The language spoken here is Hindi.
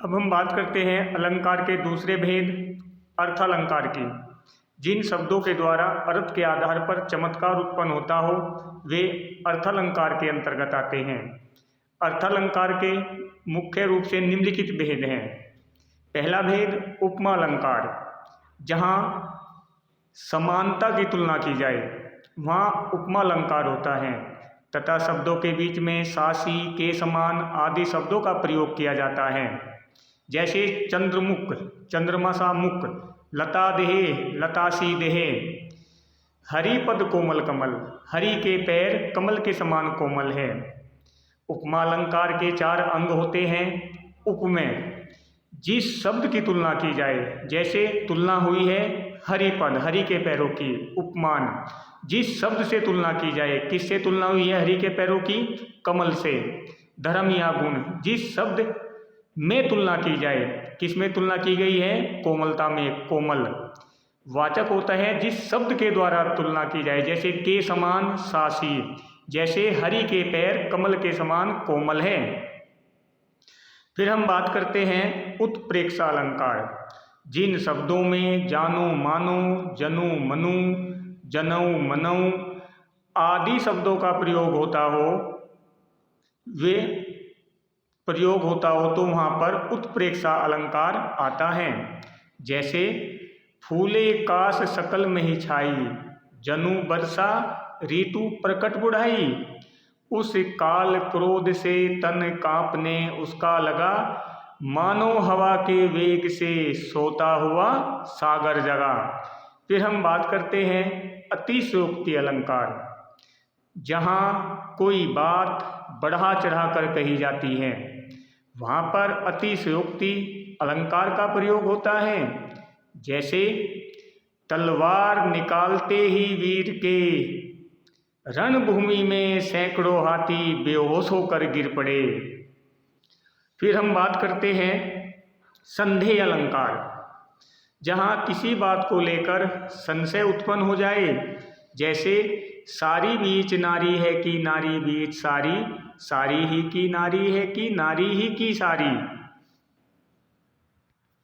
अब हम बात करते हैं अलंकार के दूसरे भेद अर्थालंकार की। जिन शब्दों के द्वारा अर्थ के आधार पर चमत्कार उत्पन्न होता हो वे अर्थालंकार के अंतर्गत आते हैं। अर्थालंकार के मुख्य रूप से निम्नलिखित भेद हैं। पहला भेद उपमा अलंकार, जहाँ समानता की तुलना की जाए वहाँ उपमा अलंकार होता है तथा शब्दों के बीच में सासी, के समान आदि शब्दों का प्रयोग किया जाता है। जैसे चंद्रमुख, चंद्रमा सा मुख, लता देहे, लतासी देहे, हरिपद कोमल कमल, हरि के पैर कमल के समान कोमल है। उपमा अलंकार के 4 अंग होते हैं। उपमेय, जिस शब्द की तुलना की जाए, जैसे तुलना हुई है हरिपद, हरि के पैरों की। उपमान, जिस शब्द से तुलना की जाए, किससे तुलना हुई है हरि के पैरों की? कमल से। धर्म या गुण, जिस शब्द में तुलना की जाए, किस में तुलना की गई है? कोमलता में, कोमल। वाचक होता है जिस शब्द के द्वारा तुलना की जाए, जैसे के समान सासी, जैसे हरि के पैर कमल के समान कोमल है। फिर हम बात करते हैं उत्प्रेक्षा अलंकार। जिन शब्दों में जानो मानो, जनु मनु, जनऊ मनऊ आदि शब्दों का प्रयोग होता हो तो वहाँ पर उत्प्रेक्षा अलंकार आता है। जैसे फूले काश सकल में ही छाई, जनु बरसा ऋतु प्रकट बुढ़ाई, उस काल क्रोध से तन कांपने उसका लगा, मानो हवा के वेग से सोता हुआ सागर जगा। फिर हम बात करते हैं अतिशयोक्ति अलंकार, जहाँ कोई बात बढ़ा चढ़ा कर कही जाती है वहाँ पर अतिशयोक्ति अलंकार का प्रयोग होता है। जैसे तलवार निकालते ही वीर के, रणभूमि में सैकड़ों हाथी बेहोश होकर गिर पड़े। फिर हम बात करते हैं संदेह अलंकार, जहाँ किसी बात को लेकर संशय उत्पन्न हो जाए। जैसे सारी बीच नारी है कि नारी बीच सारी, सारी ही की नारी है कि नारी ही की सारी,